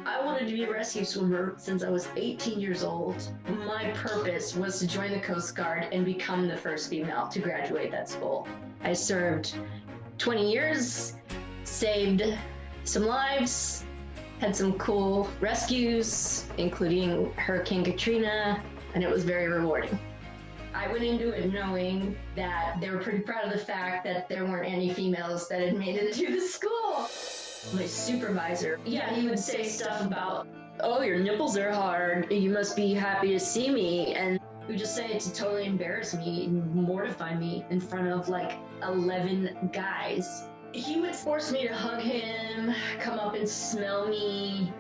I wanted to be a rescue swimmer since I was 18 years old. My purpose was to join the Coast Guard and become the first female to graduate that school. I served 20 years, saved some lives, had some cool rescues, including Hurricane Katrina, and it was very rewarding. I went into it knowing that they were pretty proud of the fact that there weren't any females that had made it to the school. My supervisor, he would say stuff about, oh, your nipples are hard, you must be happy to see me, and he would just say it to totally embarrass me and mortify me in front of like 11 guys. He would force me to hug him, come up and smell me.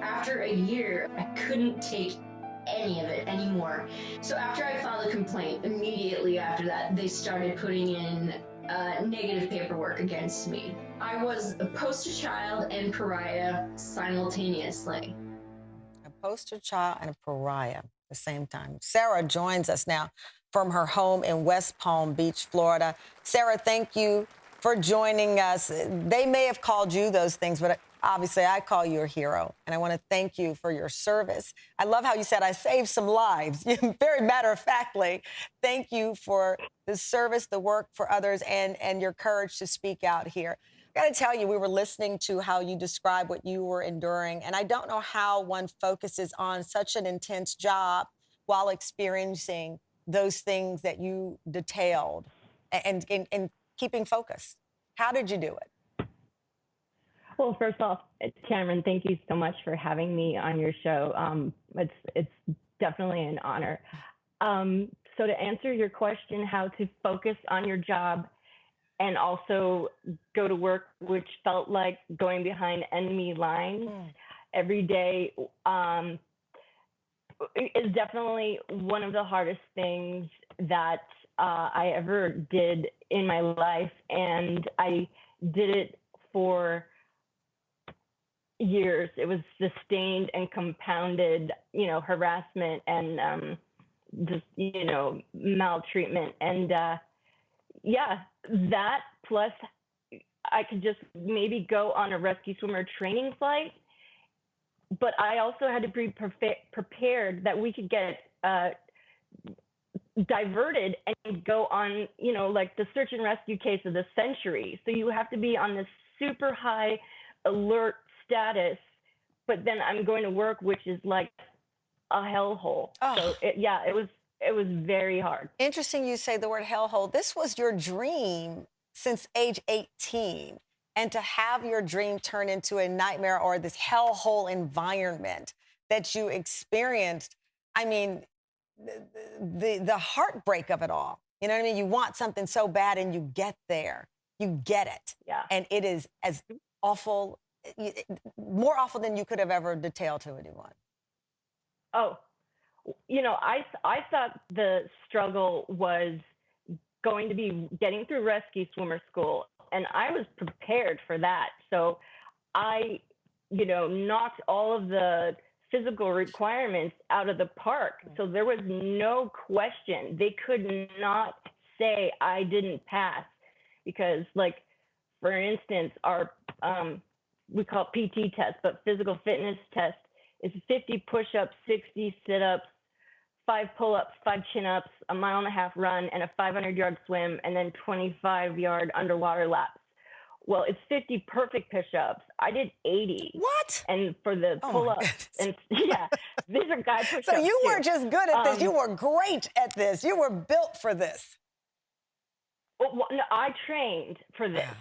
After a year, I couldn't take any of it anymore. So after I filed a complaint, immediately after that, they started putting in negative paperwork against me. I was a poster child and pariah simultaneously. A poster child and a pariah at the same time. Sara joins us now from her home in West Palm Beach, Florida. Sara, thank you for joining us. They may have called you those things, but obviously I call you a hero, and I want to thank you for your service. I love how you said, I saved some lives. Very matter-of-factly, thank you for the service, the work for others, and your courage to speak out here. I got to tell you, we were listening to how you describe what you were enduring, and I don't know how one focuses on such an intense job while experiencing those things that you detailed and keeping focused. How did you do it? Well, first off, Tamron, thank you so much for having me on your show. It's definitely an honor. So to answer your question, how to focus on your job and also go to work, which felt like going behind enemy lines every day, is definitely one of the hardest things that I ever did in my life. And I did it for years. It was sustained and compounded, harassment and just, maltreatment. And that plus I could just maybe go on a rescue swimmer training flight, but I also had to be prepared that we could get diverted and go on, like the search and rescue case of the century. So you have to be on this super high alert status, but then I'm going to work, which is like a hellhole. Oh. So it was very hard. Interesting you say the word hellhole. This was your dream since age 18. And to have your dream turn into a nightmare or this hellhole environment that you experienced, I mean, the heartbreak of it all. You know what I mean? You want something so bad and you get there. You get it. Yeah. And it is as awful, more awful than you could have ever detailed to anyone. Oh, I thought the struggle was going to be getting through rescue swimmer school, and I was prepared for that. So I, knocked all of the physical requirements out of the park. So there was no question. They could not say I didn't pass because, like, for instance, our, we call it PT test, but physical fitness test is 50 push-ups, 60 sit-ups, 5 pull-ups, 5 chin-ups, a 1.5 mile run, and a 500-yard swim, and then 25-yard underwater laps. Well, it's 50 perfect push-ups. I did 80. What? And for the pull-ups, and these are guy push-ups. So you weren't just good at this; you were great at this. You were built for this. Well, no, I trained for this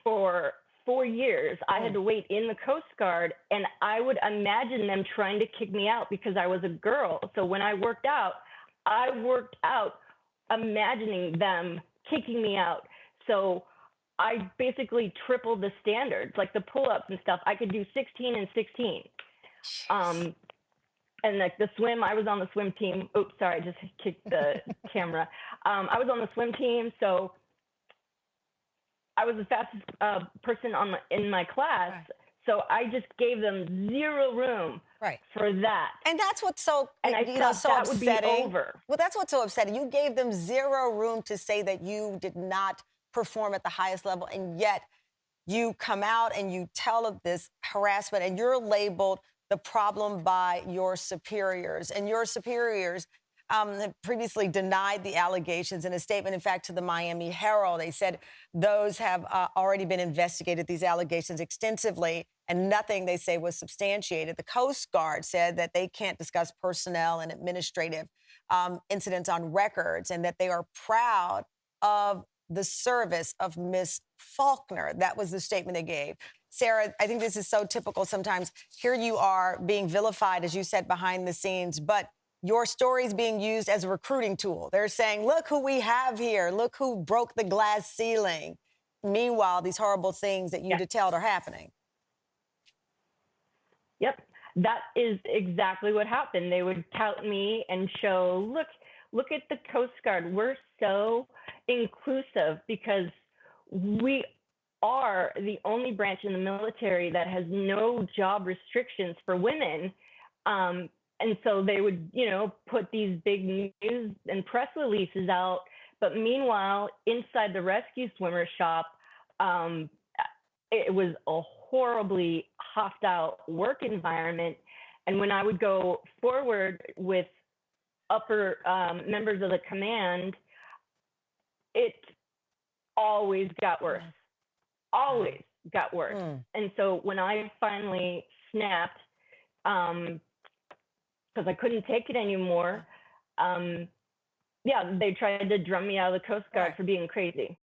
for 4 years. I had to wait in the Coast Guard, and I would imagine them trying to kick me out because I was a girl. So when I worked out imagining them kicking me out. So I basically tripled the standards, like the pull-ups and stuff. I could do 16 and 16. And like the swim, I was on the swim team. Oops, sorry, I just kicked the camera. I was on the swim team, so I was the fastest person in my class. Right. So I just gave them zero room for that. And that's what's so, and I thought so that upsetting. Would be over. Well, that's what's so upsetting. You gave them zero room to say that you did not perform at the highest level, and yet you come out and you tell of this harassment, and you're labeled the problem by your superiors. And your superiors have previously denied the allegations in a statement, in fact, to the Miami Herald. They said those have already been investigated, these allegations extensively, and nothing, they say, was substantiated. The Coast Guard said that they can't discuss personnel and administrative incidents on records, and that they are proud of the service of Miss Faulkner. That was the statement they gave. Sara, I think this is so typical sometimes. Here you are being vilified, as you said, behind the scenes, but your story is being used as a recruiting tool. They're saying, look who we have here. Look who broke the glass ceiling. Meanwhile, these horrible things that you detailed are happening. Yep, that is exactly what happened. They would tout me and show, look at the Coast Guard. We're so inclusive because we are the only branch in the military that has no job restrictions for women. And so they would, put these big news and press releases out. But meanwhile, inside the rescue swimmer shop, it was a horribly hostile work environment. And when I would go forward with upper members of the command, it always got worse. Always got worse. And so when I finally snapped, because I couldn't take it anymore, they tried to drum me out of the Coast Guard for being crazy.